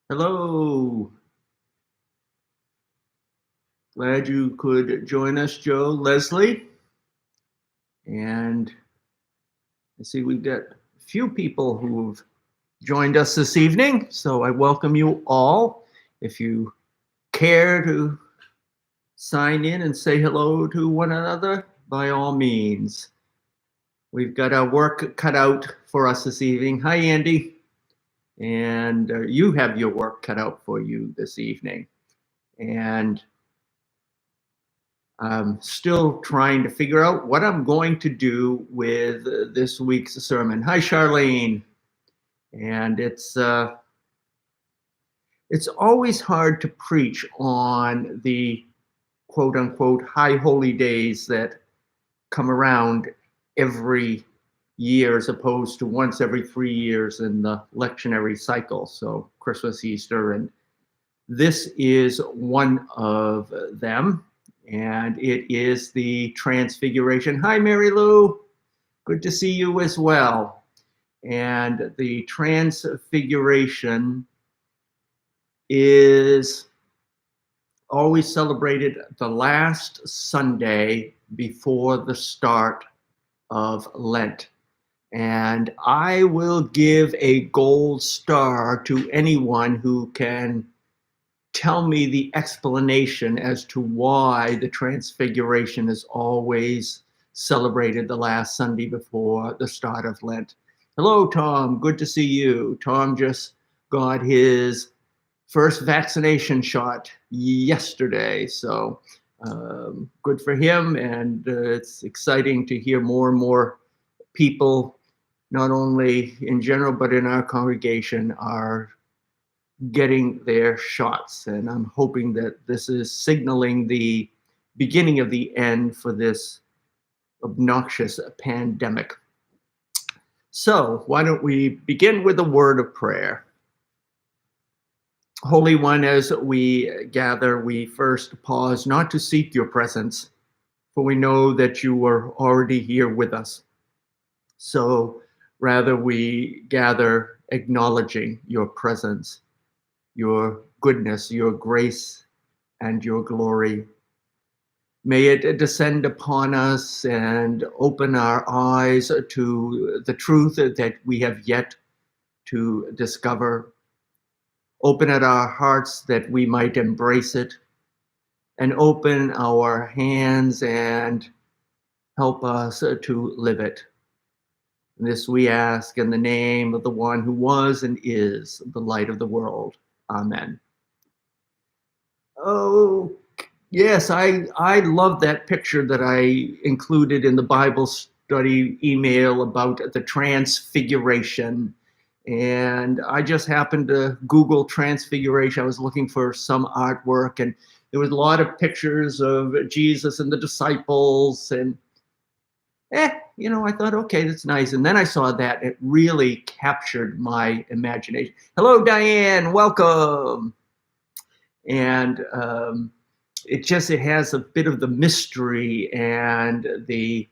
Hello. Glad you could join us, Joe, Leslie. And I see we've got a few people who've joined us this evening, so I welcome you all. If you care to sign in and say hello to one another, by all means. We've got our work cut out for us this evening. Hi, Andy. And you have your work cut out for you this evening. And I'm still trying to figure out what I'm going to do with this week's sermon. Hi, Charlene. And it's always hard to preach on the quote unquote high holy days that come around every year as opposed to once every 3 years in the lectionary cycle. So Christmas, Easter, and this is one of them. And it is the Transfiguration. Hi, Mary Lou. Good to see you as well. And the Transfiguration is always celebrated the last Sunday before the start of Lent. And I will give a gold star to anyone who can tell me the explanation as to why the Transfiguration is always celebrated the last Sunday before the start of Lent. Hello, Tom. Good to see you. Tom just got his first vaccination shot yesterday, so good for him. And it's exciting to hear more and more people, not only in general, but in our congregation, are getting their shots. And I'm hoping that this is signaling the beginning of the end for this obnoxious pandemic. So why don't we begin with a word of prayer. Holy One, as we gather, we first pause not to seek your presence, for we know that you are already here with us. So rather we gather acknowledging your presence, your goodness, your grace, and your glory. May it descend upon us and open our eyes to the truth that we have yet to discover. Open at our hearts that we might embrace it, and open our hands and help us to live it. This we ask in the name of the one who was and is the light of the world. Amen. Oh, yes, I love that picture that I included in the Bible study email about the Transfiguration. And I just happened to Google Transfiguration. I was looking for some artwork, and there was a lot of pictures of Jesus and the disciples. And, I thought, okay, that's nice. And then I saw that. It really captured my imagination. Hello, Diane. Welcome. And it has a bit of the mystery and the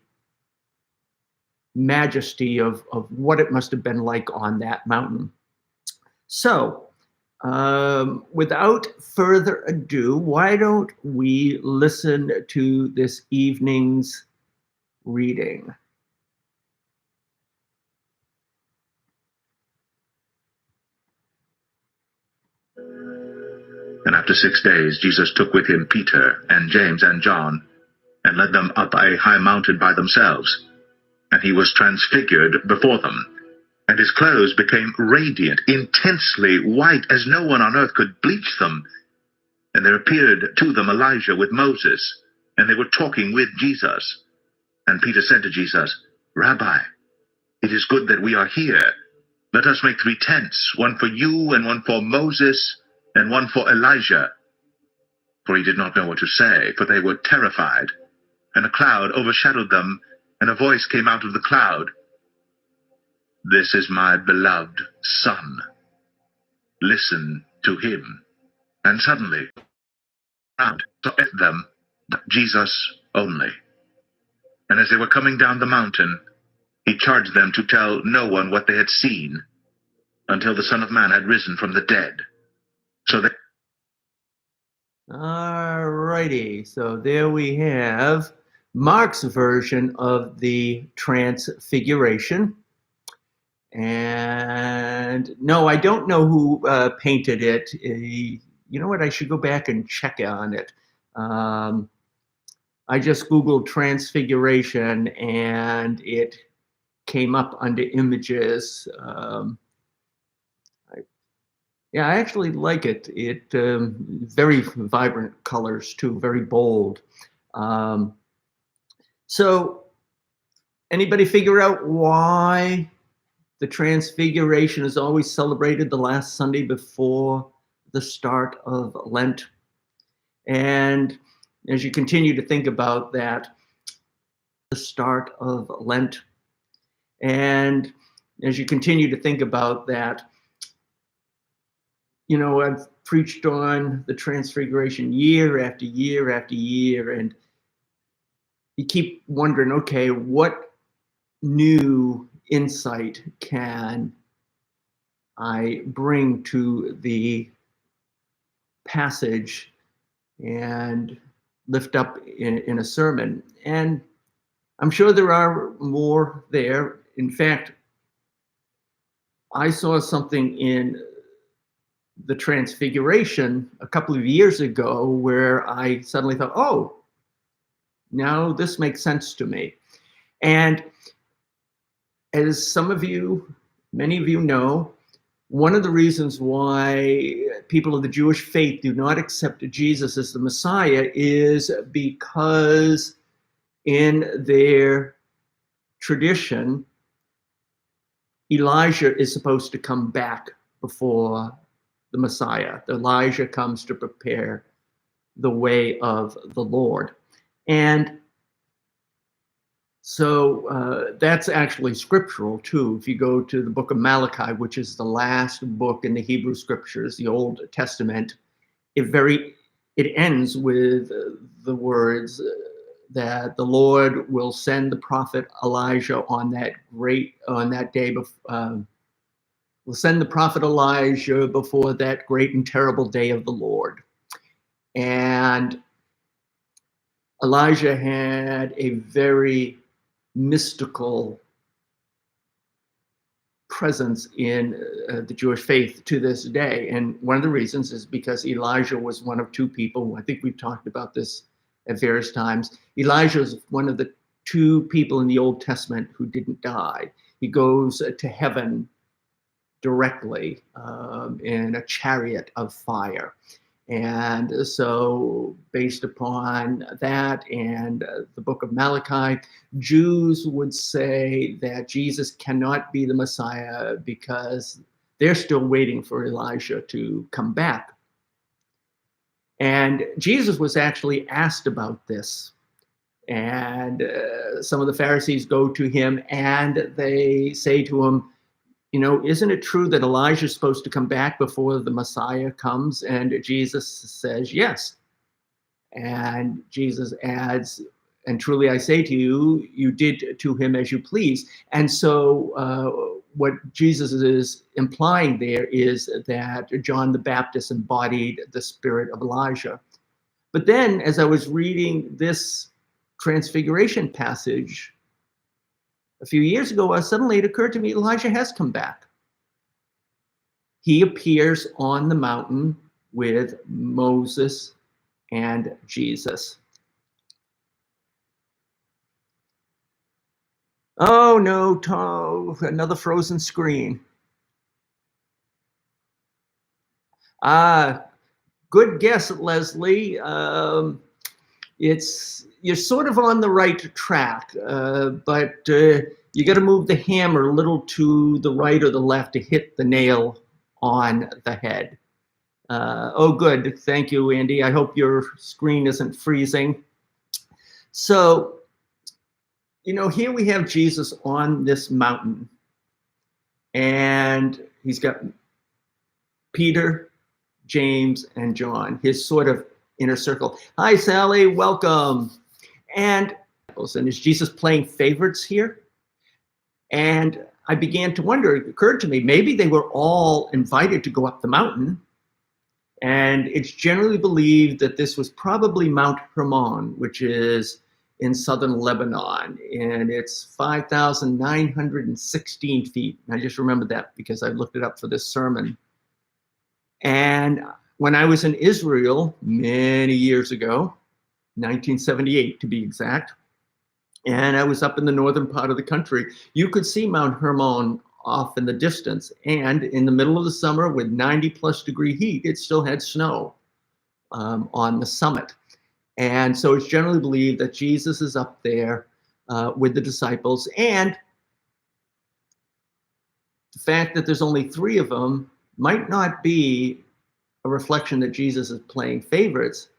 majesty of what it must have been like on that mountain. So without further ado, why don't we listen to this evening's reading? And after 6 days, Jesus took with him Peter and James and John, and led them up a high mountain by themselves. And he was transfigured before them, and his clothes became radiant, intensely white, as no one on earth could bleach them. And there appeared to them Elijah with Moses, and they were talking with Jesus. And Peter said to Jesus, "Rabbi, it is good that we are here. Let us make 3 tents, one for you, and one for Moses, and one for Elijah." For he did not know what to say, for they were terrified. And a cloud overshadowed them, and a voice came out of the cloud, "This is my beloved Son. Listen to him." And suddenly, around saw them but Jesus only. And as they were coming down the mountain, he charged them to tell no one what they had seen, until the Son of Man had risen from the dead. So they All righty, so there we have Mark's version of the Transfiguration. And no, I don't know who painted it. You know what? I should go back and check on it. I just Googled Transfiguration and it came up under images. Yeah, I actually like it. It very vibrant colors too, very bold. So, anybody figure out why the Transfiguration is always celebrated the last Sunday before the start of Lent? And as you continue to think about that, the start of Lent, and as you continue to think about that, you know, I've preached on the Transfiguration year after year after year, and you keep wondering, okay, what new insight can I bring to the passage and lift up in a sermon? And I'm sure there are more there. In fact, I saw something in the Transfiguration a couple of years ago where I suddenly thought, oh, now this makes sense to me. And as some of you, many of you know, one of the reasons why people of the Jewish faith do not accept Jesus as the Messiah is because in their tradition, Elijah is supposed to come back before the Messiah. Elijah comes to prepare the way of the Lord. And so that's actually scriptural too. If you go to the book of Malachi, which is the last book in the Hebrew scriptures, the Old Testament, it ends with the words that the Lord will send the prophet Elijah on that day. Will send the prophet Elijah before that great and terrible day of the Lord. And Elijah had a very mystical presence in the Jewish faith to this day. And one of the reasons is because Elijah was one of two people. I think we've talked about this at various times. Elijah is one of the two people in the Old Testament who didn't die. He goes to heaven directly in a chariot of fire. And so based upon that and the book of Malachi, Jews would say that Jesus cannot be the Messiah because they're still waiting for Elijah to come back. And Jesus was actually asked about this. And some of the Pharisees go to him and they say to him, you know, isn't it true that Elijah is supposed to come back before the Messiah comes? And Jesus says, yes. And Jesus adds, and truly I say to you, you did to him as you please. And so what Jesus is implying there is that John the Baptist embodied the spirit of Elijah. But then as I was reading this Transfiguration passage, a few years ago, suddenly it occurred to me Elijah has come back. He appears on the mountain with Moses and Jesus. Oh no, Tom, another frozen screen. Good guess, Leslie. You're sort of on the right track, but you got to move the hammer a little to the right or the left to hit the nail on the head. Oh, good. Thank you, Andy. I hope your screen isn't freezing. So, you know, here we have Jesus on this mountain, and he's got Peter, James, and John, his sort of inner circle. Hi, Sally, welcome. And is Jesus playing favorites here? And I began to wonder, it occurred to me, maybe they were all invited to go up the mountain. And it's generally believed that this was probably Mount Hermon, which is in southern Lebanon, and it's 5,916 feet. I just remembered that because I looked it up for this sermon. And when I was in Israel many years ago, 1978 to be exact, and I was up in the northern part of the country, you could see Mount Hermon off in the distance. And in the middle of the summer with 90+ degree heat, it still had snow on the summit. And so it's generally believed that Jesus is up there with the disciples. And the fact that there's only 3 of them might not be a reflection that Jesus is playing favorites.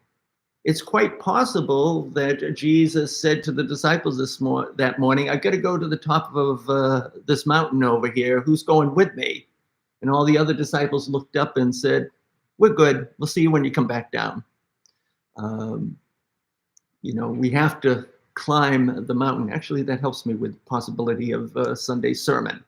It's quite possible that Jesus said to the disciples that morning, "I got to go to the top of this mountain over here. Who's going with me?" And all the other disciples looked up and said, "We're good. We'll see you when you come back down." We have to climb the mountain. Actually, that helps me with the possibility of Sunday's sermon.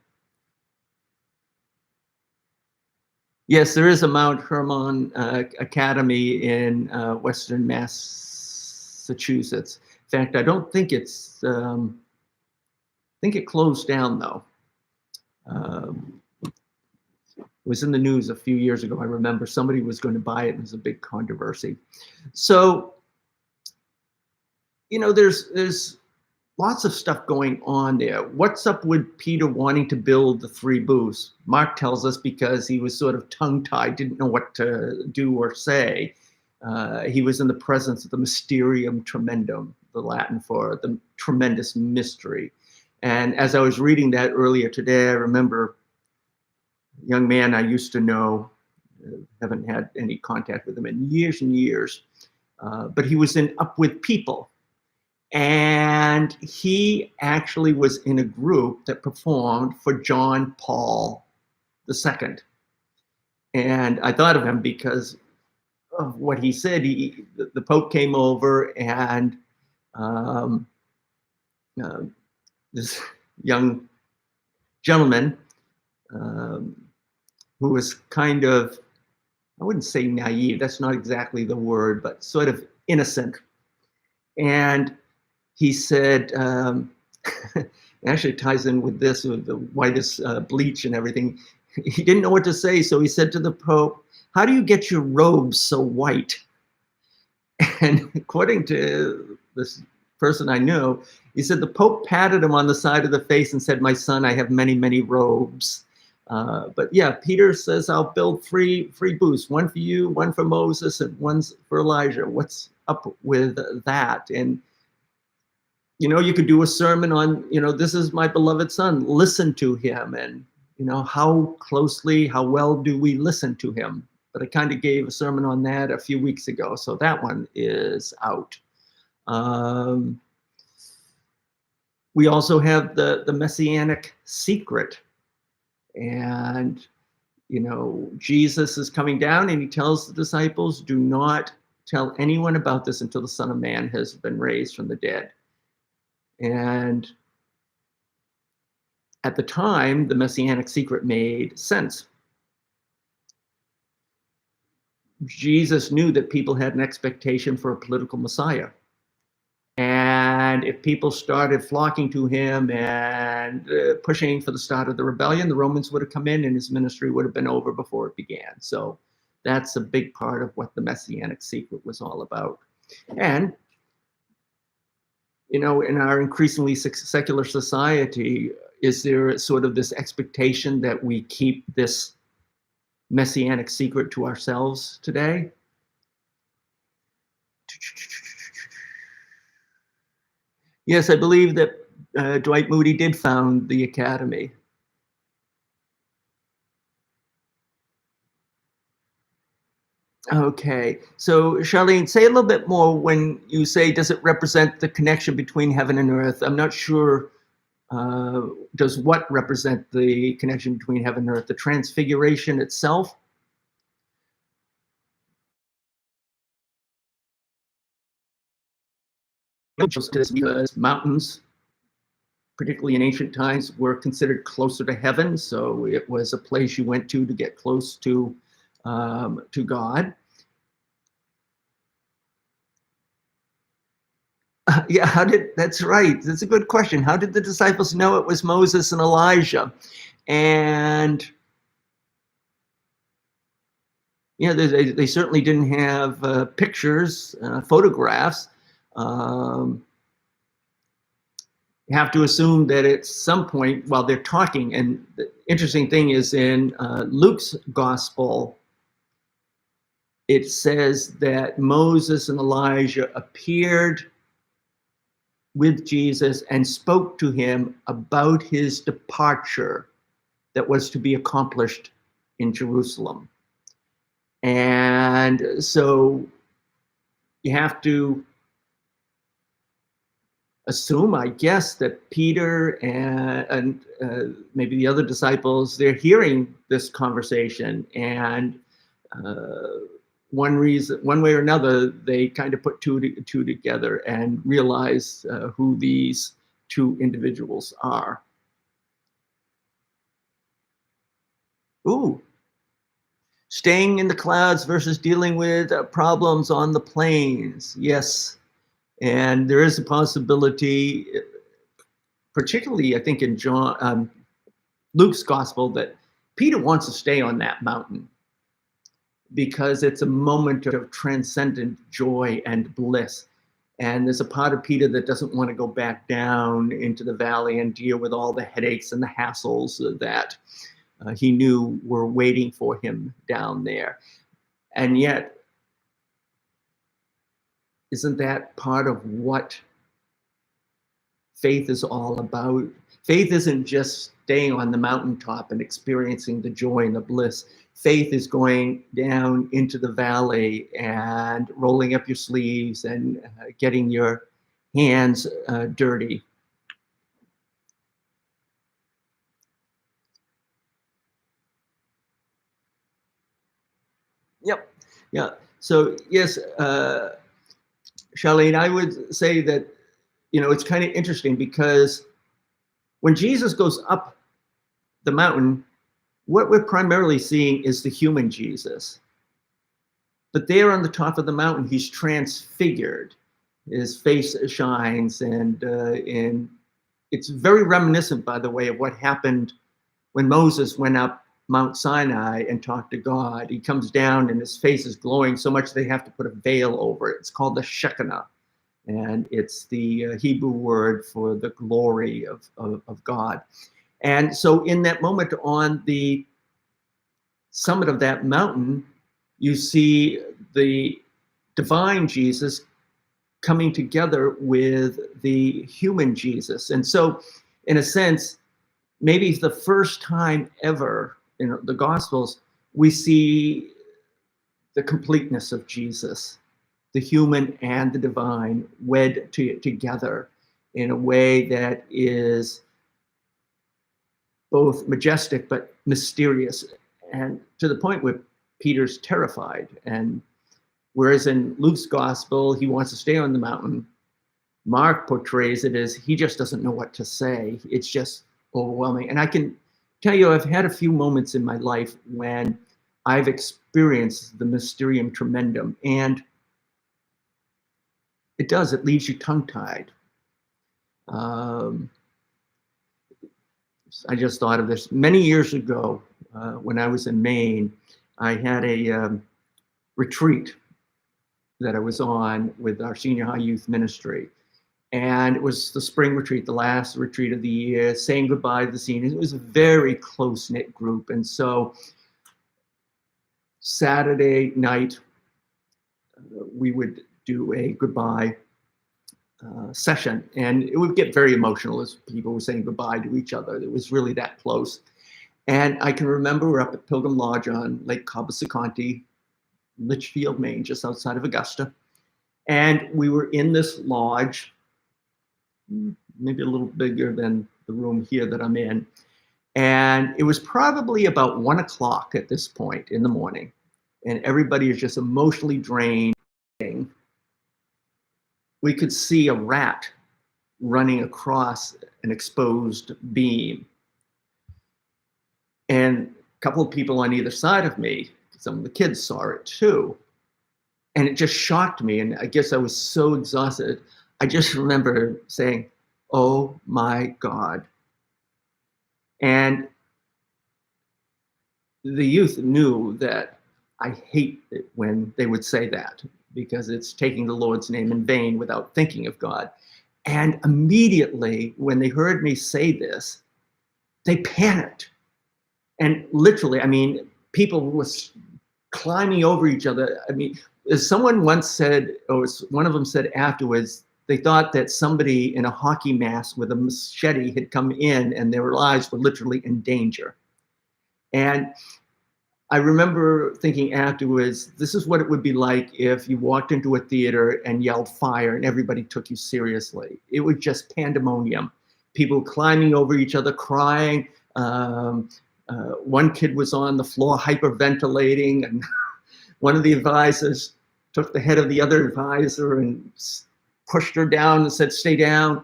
Yes, there is a Mount Hermon Academy in Western Massachusetts. In fact, I don't think it's, I think it closed down though. It was in the news a few years ago. I remember somebody was going to buy it and it was a big controversy. So, there's lots of stuff going on there. What's up with Peter wanting to build the 3 booths? Mark tells us because he was sort of tongue-tied, didn't know what to do or say. He was in the presence of the mysterium tremendum, the Latin for the tremendous mystery. And as I was reading that earlier today, I remember a young man I used to know, haven't had any contact with him in years and years, but he was in Up With People. And he actually was in a group that performed for John Paul II. And I thought of him because of what he said. The Pope came over and this young gentleman who was kind of, I wouldn't say naive, that's not exactly the word, but sort of innocent. And he said, it actually ties in with this, with the whitest bleach and everything. He didn't know what to say, so he said to the Pope, "How do you get your robes so white?" And according to this person I knew, he said the Pope patted him on the side of the face and said, "My son, I have many, many robes." But yeah, Peter says, "I'll build three booths, one for you, one for Moses, and one's for Elijah." What's up with that? And you could do a sermon on, this is my beloved son, listen to him. And, how closely, how well do we listen to him? But I kind of gave a sermon on that a few weeks ago. So that one is out. We also have the Messianic secret. And, Jesus is coming down and he tells the disciples, do not tell anyone about this until the Son of Man has been raised from the dead. And at the time, the Messianic secret made sense. Jesus knew that people had an expectation for a political Messiah. And if people started flocking to him and pushing for the start of the rebellion, the Romans would have come in and his ministry would have been over before it began. So that's a big part of what the Messianic secret was all about. And in our increasingly secular society, is there sort of this expectation that we keep this Messianic secret to ourselves today? Yes, I believe that Dwight Moody did found the Academy. Okay, so Charlene, say a little bit more when you say, does it represent the connection between heaven and earth? I'm not sure, does what represent the connection between heaven and earth? The Transfiguration itself? Because mountains, particularly in ancient times, were considered closer to heaven, so it was a place you went to get close to God. Yeah, that's right. That's a good question. How did the disciples know it was Moses and Elijah? And they certainly didn't have pictures, photographs. Um, you have to assume that at some point while they're talking, and the interesting thing is in Luke's gospel, it says that Moses and Elijah appeared with Jesus and spoke to him about his departure that was to be accomplished in Jerusalem. And so you have to assume, I guess, that Peter and maybe the other disciples, they're hearing this conversation, and one way or another, they kind of put two together and realize who these two individuals are. Ooh, staying in the clouds versus dealing with problems on the plains. Yes, and there is a possibility, particularly I think in Luke's gospel, that Peter wants to stay on that mountain because it's a moment of transcendent joy and bliss. And there's a part of Peter that doesn't want to go back down into the valley and deal with all the headaches and the hassles that he knew were waiting for him down there. And yet, isn't that part of what faith is all about? Faith isn't just staying on the mountaintop and experiencing the joy and the bliss. Faith is going down into the valley and rolling up your sleeves and getting your hands dirty. Yep. Yeah. So yes, Charlene, I would say that, it's kind of interesting because when Jesus goes up the mountain, what we're primarily seeing is the human Jesus. But there on the top of the mountain, he's transfigured. His face shines, and it's very reminiscent, by the way, of what happened when Moses went up Mount Sinai and talked to God. He comes down and his face is glowing so much they have to put a veil over it. It's called the Shekinah, and it's the Hebrew word for the glory of God. And so in that moment on the summit of that mountain, you see the divine Jesus coming together with the human Jesus. And so, in a sense, maybe it's the first time ever in the Gospels we see the completeness of Jesus, the human and the divine wed together in a way that is both majestic but mysterious, and to the point where Peter's terrified. And whereas in Luke's gospel, he wants to stay on the mountain, Mark portrays it as he just doesn't know what to say. It's just overwhelming. And I can tell you, I've had a few moments in my life when I've experienced the mysterium tremendum, and it leaves you tongue-tied. I just thought of this. Many years ago, when I was in Maine, I had a retreat that I was on with our senior high youth ministry. And it was the spring retreat, the last retreat of the year, saying goodbye to the seniors. It was a very close-knit group. And so Saturday night, we would do a goodbye session. And it would get very emotional as people were saying goodbye to each other. It was really that close. And I can remember we're up at Pilgrim Lodge on Lake Cobbessaconte, Litchfield, Maine, just outside of Augusta. And we were in this lodge, maybe a little bigger than the room here that I'm in. And it was probably about 1 o'clock at this point in the morning. And everybody is just emotionally drained. We could see a rat running across an exposed beam. And a couple of people on either side of me, some of the kids saw it too. And it just shocked me. And I guess I was so exhausted. I just remember saying, "Oh my God." And the youth knew that I hate it when they would say that, because it's taking the Lord's name in vain without thinking of God. And immediately when they heard me say this, they panicked. And literally, I mean, people were climbing over each other. I mean, as someone once said, or one of them said afterwards, they thought that somebody in a hockey mask with a machete had come in and their lives were literally in danger. And I remember thinking afterwards, this is what it would be like if you walked into a theater and yelled fire and everybody took you seriously. It was just pandemonium. People climbing over each other, crying. One kid was on the floor hyperventilating, and one of the advisors took the head of the other advisor and pushed her down and said, "Stay down."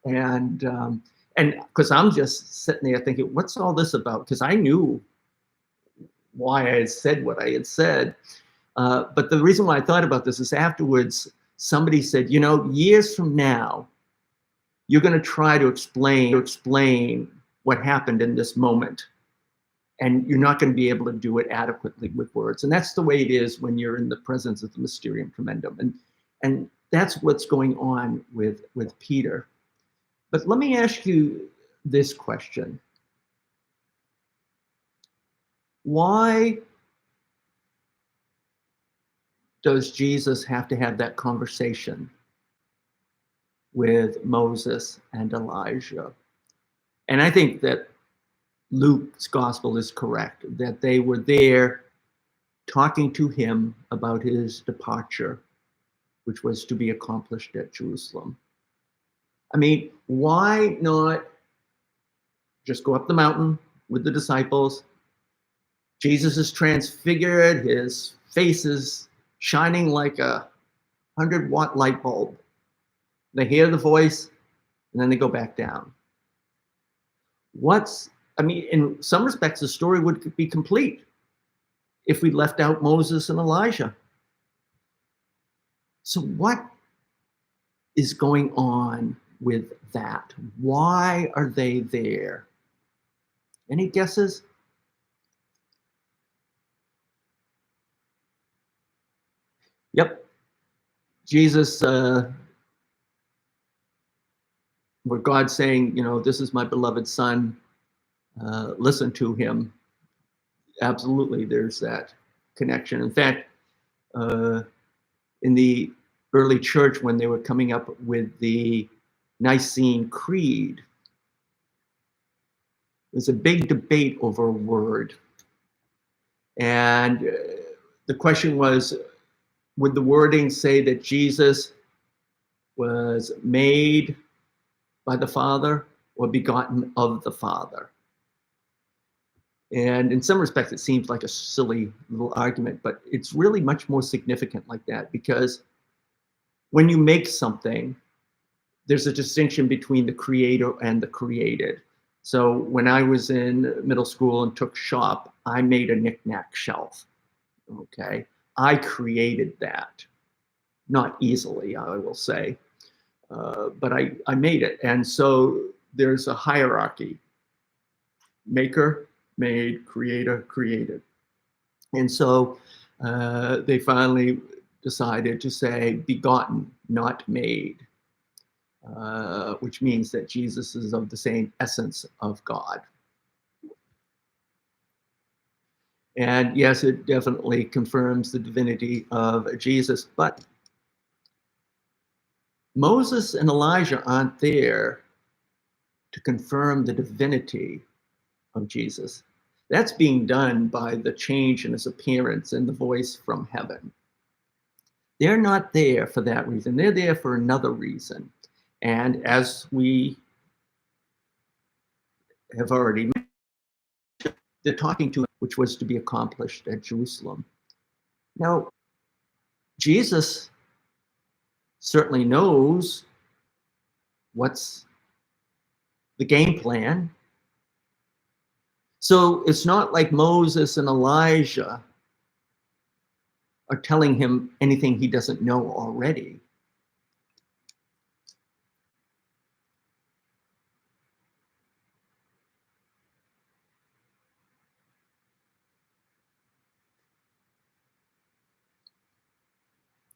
And because I'm just sitting there thinking, what's all this about? Because I knew why I had said what I had said. But the reason why I thought about this is afterwards, somebody said, years from now, you're going to try to explain what happened in this moment. And you're not going to be able to do it adequately with words. And that's the way it is when you're in the presence of the Mysterium Tremendum. And that's what's going on with Peter. But let me ask you this question. Why does Jesus have to have that conversation with Moses and Elijah? And I think that Luke's gospel is correct, that they were there talking to him about his departure, which was to be accomplished at Jerusalem. I mean, why not just go up the mountain with the disciples? Jesus is transfigured, his face is shining like a 100-watt light bulb. They hear the voice, and then they go back down. In some respects, the story would be complete if we left out Moses and Elijah. So what is going on with that? Why are they there? Any guesses? Yep. Jesus, where God's saying, this is my beloved son, listen to him. Absolutely, there's that connection. In fact, in the early church, when they were coming up with the Nicene Creed, there's a big debate over a word. And the question was, would the wording say that Jesus was made by the Father or begotten of the Father? And in some respects, it seems like a silly little argument, but it's really much more significant like that, because when you make something, there's a distinction between the creator and the created. So when I was in middle school and took shop, I made a knick-knack shelf. Okay, I created that, not easily, I will say, but I made it. And so there's a hierarchy: maker, made, creator, created. And so they finally decided to say begotten, not made, which means that Jesus is of the same essence of God. And yes, it definitely confirms the divinity of Jesus, but Moses and Elijah aren't there to confirm the divinity of Jesus. That's being done by the change in his appearance and the voice from heaven. They're not there for that reason. They're there for another reason. And as we have already mentioned, they're talking to him, which was to be accomplished at Jerusalem. Now, Jesus certainly knows what's the game plan. So it's not like Moses and Elijah are telling him anything he doesn't know already.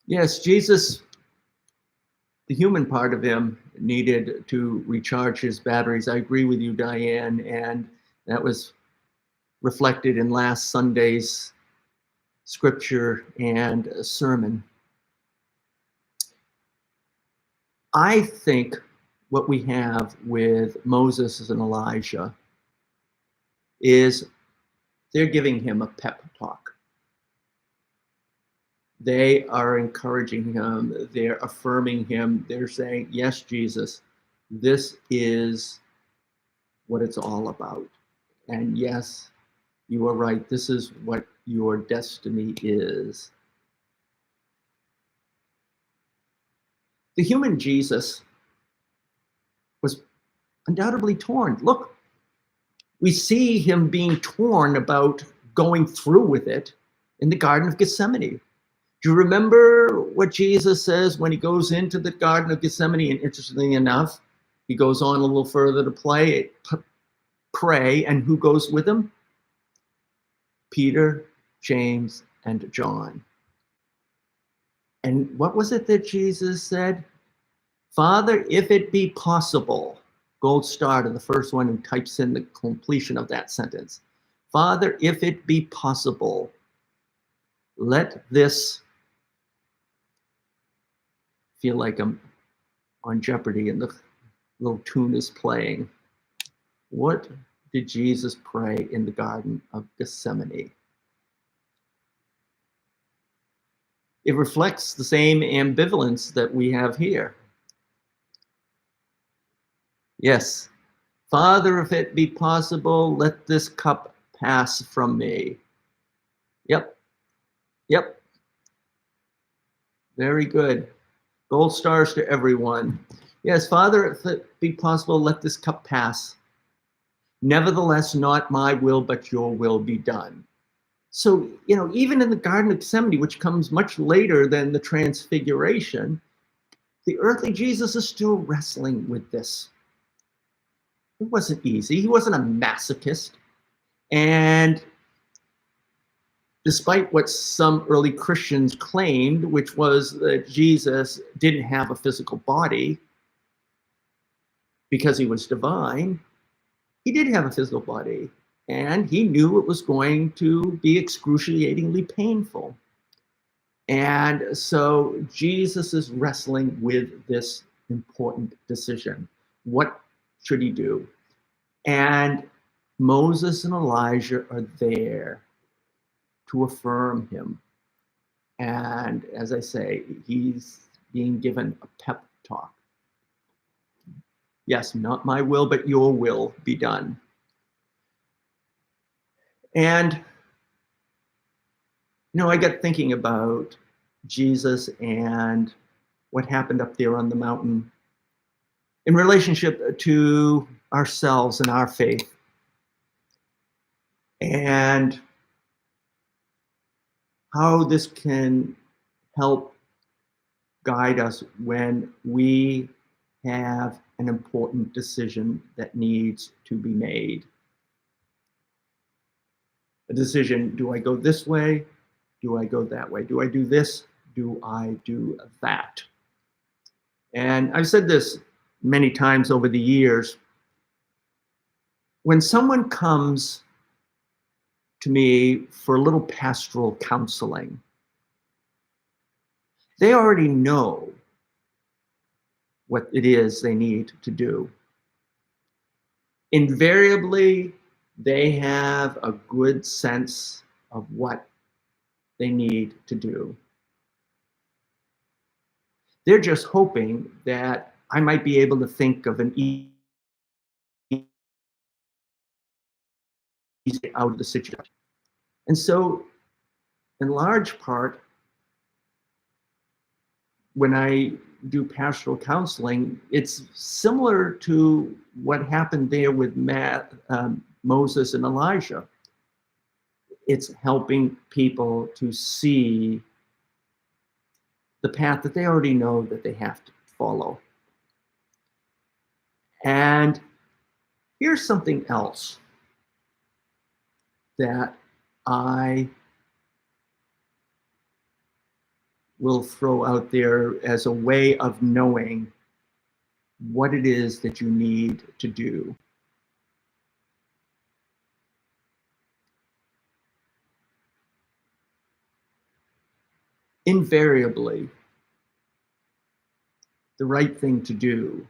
Yes, Jesus, the human part of him, needed to recharge his batteries. I agree with you, Diane, and that was reflected in last Sunday's scripture and sermon. I think what we have with Moses and Elijah is they're giving him a pep talk. They are encouraging him, they're affirming him, they're saying, yes, Jesus, this is what it's all about. And yes, you are right, this is what your destiny is. The human Jesus was undoubtedly torn. Look, we see him being torn about going through with it in the Garden of Gethsemane. Do you remember what Jesus says when he goes into the Garden of Gethsemane? And interestingly enough, he goes on a little further to pray, and who goes with him? Peter, James, and John. And what was it that Jesus said? Father, if it be possible, gold star to the first one who types in the completion of that sentence. Father, if it be possible, let this, feel like I'm on Jeopardy and the little tune is playing. What did Jesus pray in the Garden of Gethsemane? It reflects the same ambivalence that we have here. Yes, Father, if it be possible, let this cup pass from me. Yep, yep, very good. Gold stars to everyone. Yes, Father, if it be possible, let this cup pass. Nevertheless, not my will, but your will be done. So, even in the Garden of Gethsemane, which comes much later than the Transfiguration, the earthly Jesus is still wrestling with this. It wasn't easy. He wasn't a masochist. And despite what some early Christians claimed, which was that Jesus didn't have a physical body because he was divine, he did have a physical body. And he knew it was going to be excruciatingly painful. And so Jesus is wrestling with this important decision. What should he do? And Moses and Elijah are there to affirm him. And as I say, he's being given a pep talk. Yes, not my will, but your will be done. And, I got thinking about Jesus and what happened up there on the mountain in relationship to ourselves and our faith. And how this can help guide us when we have an important decision that needs to be made. A decision, do I go this way? Do I go that way? Do I do this? Do I do that? And I've said this many times over the years. When someone comes to me for a little pastoral counseling, they already know what it is they need to do. Invariably, they have a good sense of what they need to do. They're just hoping that I might be able to think of an easy out of the situation. And so, in large part, when I do pastoral counseling, it's similar to what happened there with Moses and Elijah. It's helping people to see the path that they already know that they have to follow. And here's something else that I will throw out there as a way of knowing what it is that you need to do. Invariably, the right thing to do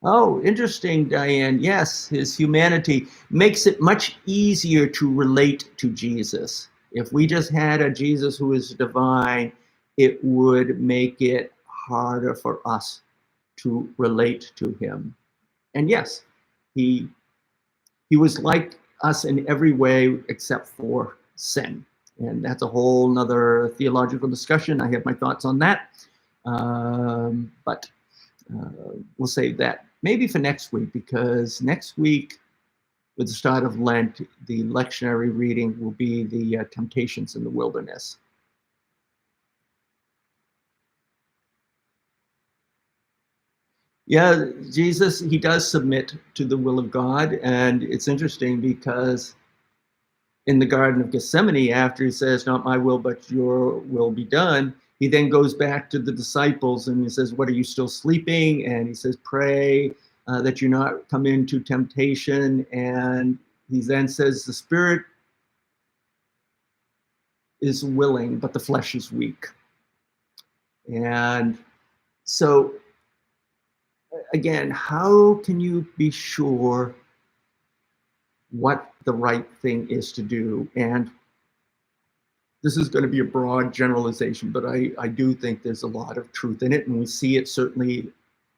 Oh, interesting, Diane. Yes, his humanity makes it much easier to relate to Jesus. If we just had a Jesus who is divine, it would make it harder for us to relate to him. And yes, he he was like us in every way except for sin. And that's a whole nother theological discussion. I have my thoughts on that. But we'll save that maybe for next week, because next week, with the start of Lent, the lectionary reading will be the temptations in the wilderness. Yeah, Jesus, he does submit to the will of God. And it's interesting because in the Garden of Gethsemane, after he says, "Not my will, but your will be done," he then goes back to the disciples and he says, "What, are you still sleeping?" And he says, "Pray that you not come into temptation." And he then says, "The spirit is willing, but the flesh is weak." And so, again, how can you be sure what the right thing is to do? And this is going to be a broad generalization, but I do think there's a lot of truth in it, and we see it certainly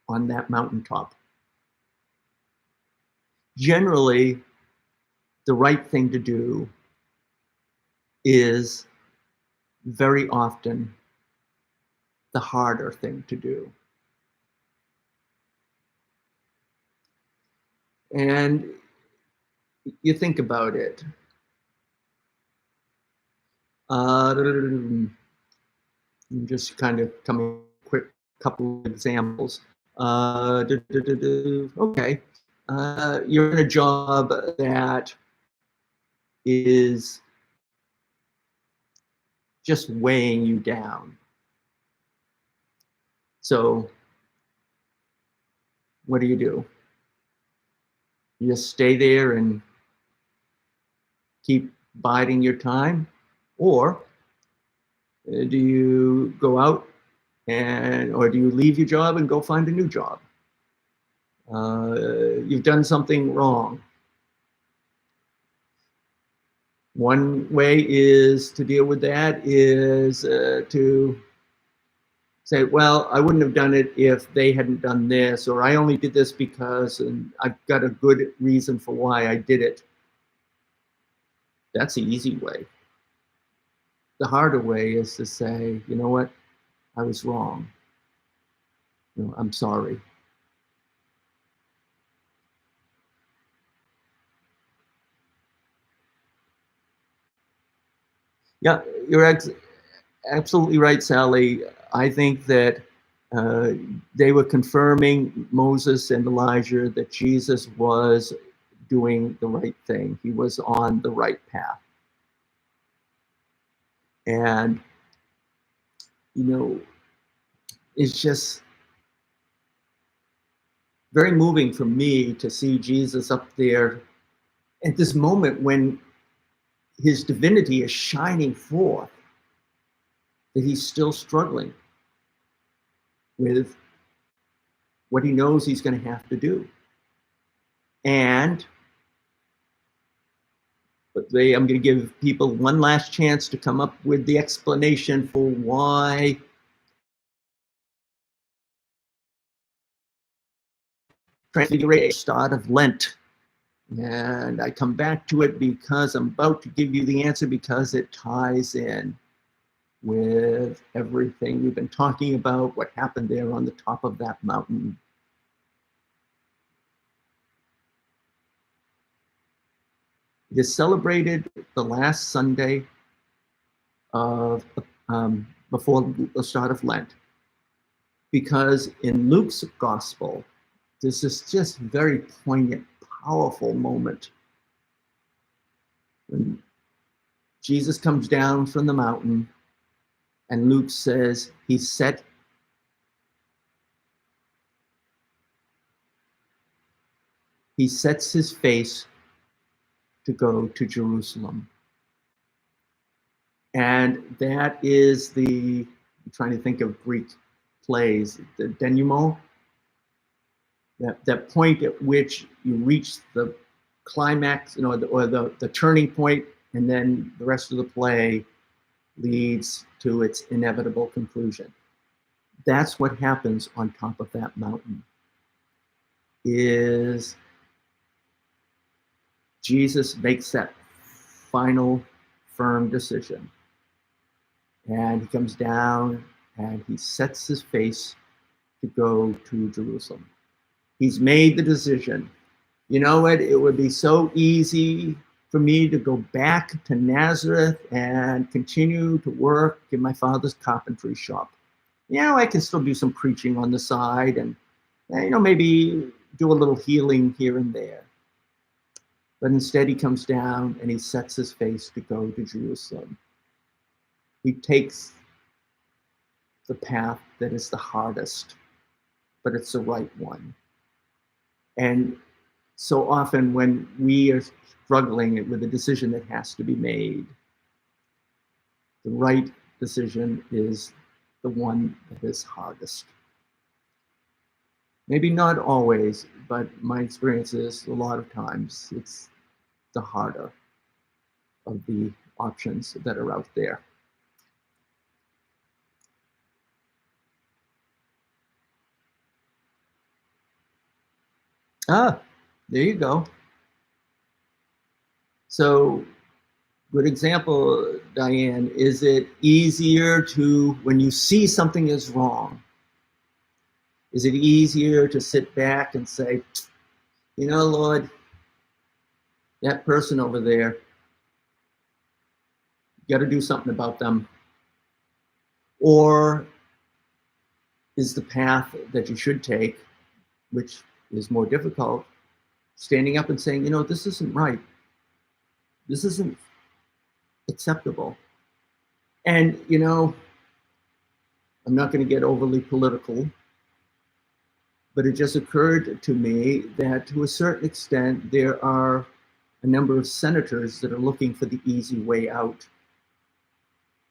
on that mountaintop. Generally, the right thing to do is very often the harder thing to do. And you think about it. I'm just kind of coming quick couple of examples. Okay, you're in a job that is just weighing you down. So what do? You just stay there and keep biding your time? Or do you go out or do you leave your job and go find a new job? You've done something wrong. One way is to deal with that is to say, well, I wouldn't have done it if they hadn't done this, or I only did this because, and I've got a good reason for why I did it. That's the easy way. The harder way is to say, you know what, I was wrong. I'm sorry. Yeah, you're absolutely right, Sally. I think that they were confirming, Moses and Elijah, that Jesus was doing the right thing. He was on the right path. And, it's just very moving for me to see Jesus up there at this moment when his divinity is shining forth, that he's still struggling with what he knows he's going to have to do. And I'm going to give people one last chance to come up with the explanation for why Transfiguration, start of Lent. And I come back to it because I'm about to give you the answer, because it ties in with everything we've been talking about, what happened there on the top of that mountain. It is celebrated the last Sunday of before the start of Lent, because in Luke's gospel, there's this just very poignant, powerful moment When Jesus comes down from the mountain, and Luke says he sets his face to go to Jerusalem. And that is I'm trying to think of Greek plays, the denouement, that point at which you reach the climax, or the turning point, and then the rest of the play leads to its inevitable conclusion. That's what happens on top of that mountain. Is Jesus makes that final firm decision, and he comes down and he sets his face to go to Jerusalem. He's made the decision. You know what? It would be so easy for me to go back to Nazareth and continue to work in my father's carpentry shop. I can still do some preaching on the side and, maybe do a little healing here and there. But instead he comes down and he sets his face to go to Jerusalem. He takes the path that is the hardest, but it's the right one. And so often when we are struggling with a decision that has to be made, the right decision is the one that is hardest. Maybe not always, but my experience is a lot of times it's the harder of the options that are out there. There you go. So, good example, Diane. Is it easier when you see something is wrong, is it easier to sit back and say, Lord, that person over there, you got to do something about them? Or is the path that you should take, which is more difficult, standing up and saying, this isn't right. This isn't acceptable. And, I'm not going to get overly political, but it just occurred to me that to a certain extent, there are a number of senators that are looking for the easy way out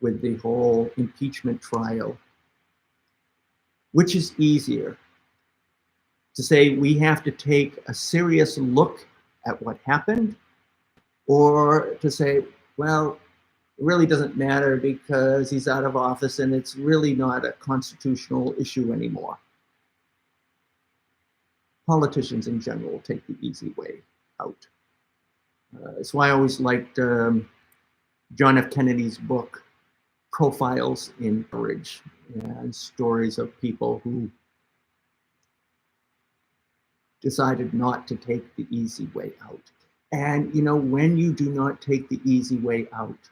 with the whole impeachment trial. Which is easier? To say we have to take a serious look at what happened, or to say, well, it really doesn't matter because he's out of office and it's really not a constitutional issue anymore. Politicians in general take the easy way out. That's why I always liked John F. Kennedy's book, Profiles in Courage, and stories of people who decided not to take the easy way out. And, when you do not take the easy way out,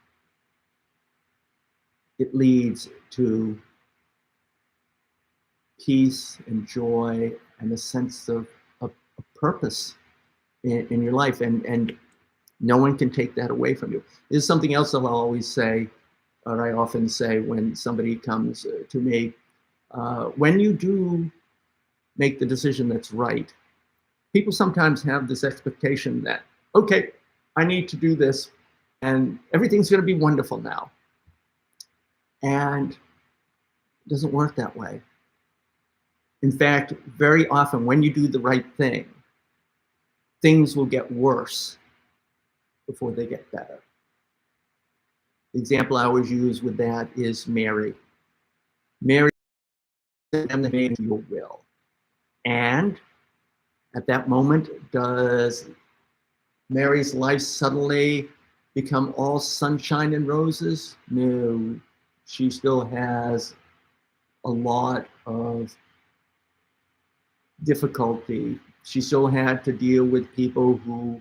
it leads to peace and joy and a sense of purpose in your life. And no one can take that away from you. There's something else that I'll always say, or I often say when somebody comes to me, when you do make the decision that's right, people sometimes have this expectation that, okay, I need to do this and everything's going to be wonderful now. And it doesn't work that way. In fact, very often when you do the right thing, things will get worse before they get better. The example I always use with that is Mary. Mary said, "I'm the maid of your will." And at that moment, does Mary's life suddenly become all sunshine and roses? No, she still has a lot of difficulty. She still had to deal with people who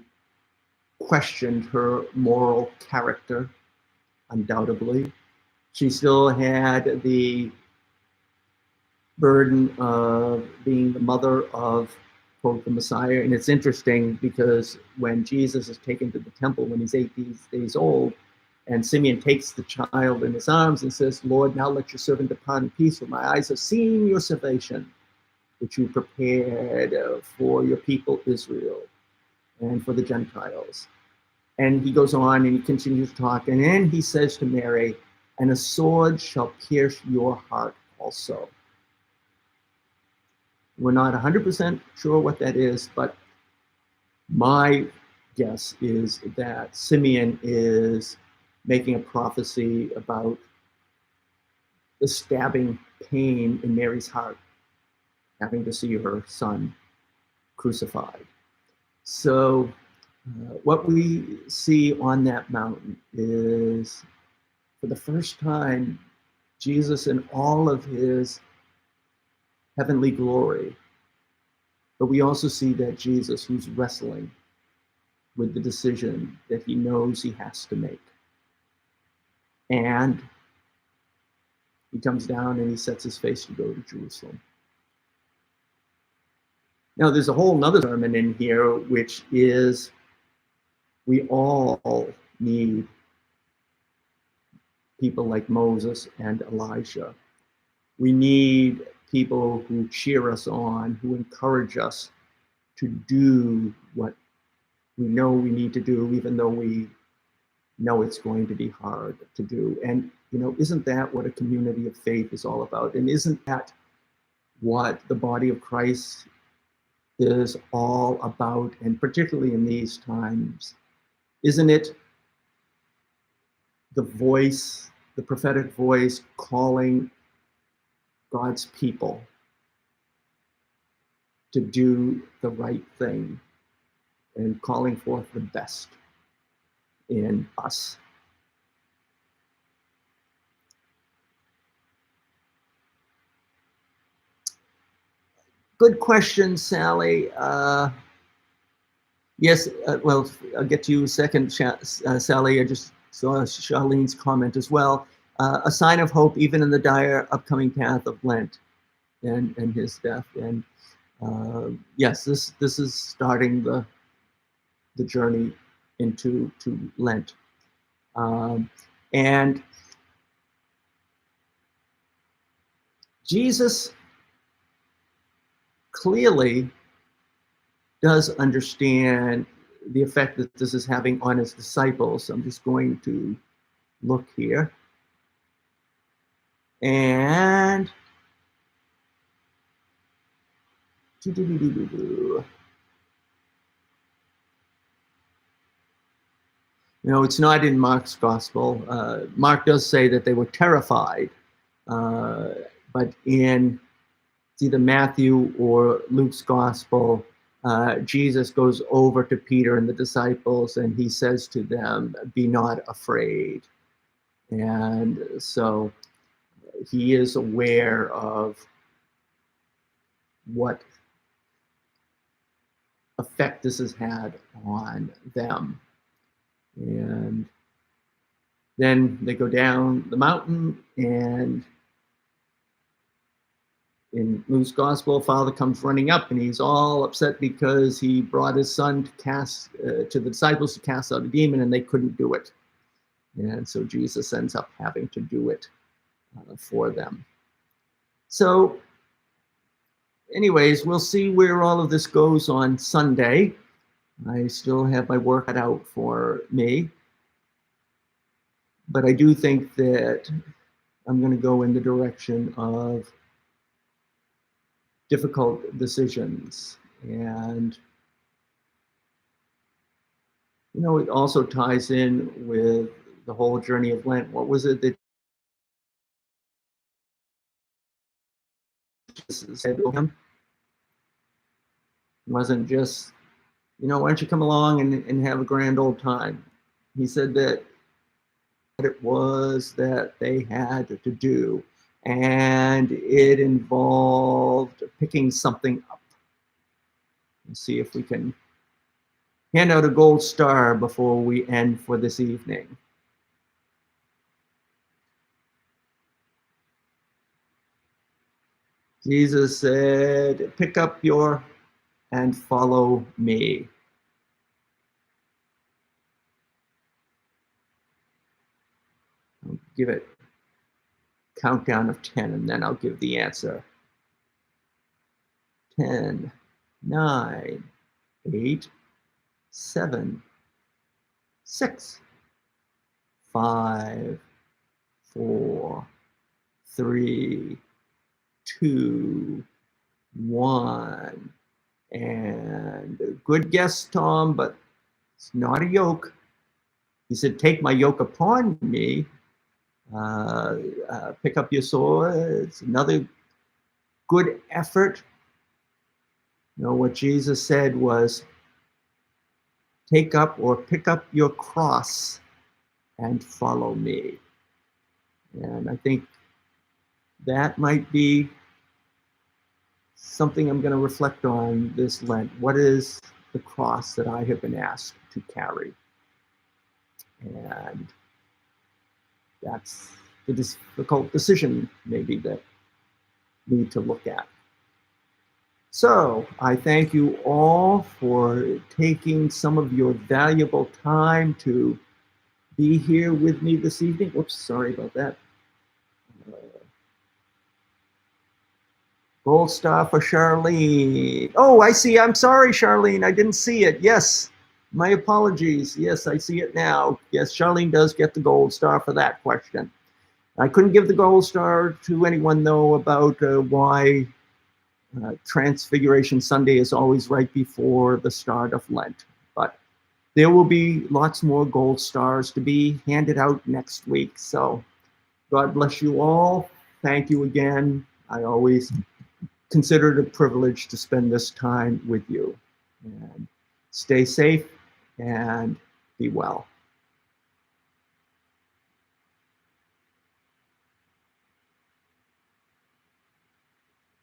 questioned her moral character, undoubtedly. She still had the burden of being the mother of quote, the Messiah. And it's interesting because when Jesus is taken to the temple when he's 8 days old, and Simeon takes the child in his arms and says, Lord, now let your servant depart in peace, for my eyes have seen your salvation, which you prepared for your people Israel and for the Gentiles. And he goes on and he continues to talk. And then he says to Mary, and a sword shall pierce your heart also. We're not 100% sure what that is, but my guess is that Simeon is making a prophecy about the stabbing pain in Mary's heart, having to see her son crucified. So what we see on that mountain is, for the first time, Jesus in all of his heavenly glory. But we also see that Jesus who's wrestling with the decision that he knows he has to make. And he comes down and he sets his face to go to Jerusalem. Now, there's a whole nother sermon in here, which is we all need people like Moses and Elijah. We need people who cheer us on, who encourage us to do what we know we need to do, even though we know it's going to be hard to do. And, isn't that what a community of faith is all about? And isn't that what the body of Christ is all about? And particularly in these times, isn't it the voice, the prophetic voice calling God's people to do the right thing and calling forth the best in us? Good question, Sally. Yes, well, I'll get to you a second, Sally. I just saw Charlene's comment as well. A sign of hope, even in the dire upcoming path of Lent and his death. And yes, this is starting the journey into Lent. And Jesus clearly does understand the effect that this is having on his disciples. I'm just going to look here. And it's not in Mark's gospel. Mark does say that they were terrified, but in either Matthew or Luke's gospel, Jesus goes over to Peter and the disciples and he says to them, be not afraid. And so he is aware of what effect this has had on them. And then they go down the mountain, and in Luke's gospel, Father comes running up and he's all upset because he brought his son to the disciples to cast out a demon and they couldn't do it. And so Jesus ends up having to do it for them. So anyways, we'll see where all of this goes on Sunday. I still have my work cut out for me. But I do think that I'm going to go in the direction of difficult decisions. And, it also ties in with the whole journey of Lent. What was it that Jesus said to him? It wasn't just, why don't you come along and have a grand old time? He said that it was that they had to do, and it involved picking something up. Let's see if we can hand out a gold star before we end for this evening. Jesus said, pick up your and follow me. I'll give it a countdown of 10, and then I'll give the answer. 10, 9, 8, 7, 6, 5, 4, 3, 2, 1. And good guess, Tom, but it's not a yoke. He said, take my yoke upon me. Pick up your sword. It's another good effort. You know, what Jesus said was, take up or pick up your cross and follow me. And I think that might be something I'm going to reflect on this Lent. What is the cross that I have been asked to carry? And that's the difficult decision, maybe, that we need to look at. So I thank you all for taking some of your valuable time to be here with me this evening. Oops, sorry about that. Gold star for Charlene. Oh, I see. I'm sorry, Charlene. I didn't see it. Yes, my apologies. Yes, I see it now. Yes, Charlene does get the gold star for that question. I couldn't give the gold star to anyone, though, about why Transfiguration Sunday is always right before the start of Lent. But there will be lots more gold stars to be handed out next week. So God bless you all. Thank you again. I always consider it a privilege to spend this time with you. And stay safe and be well.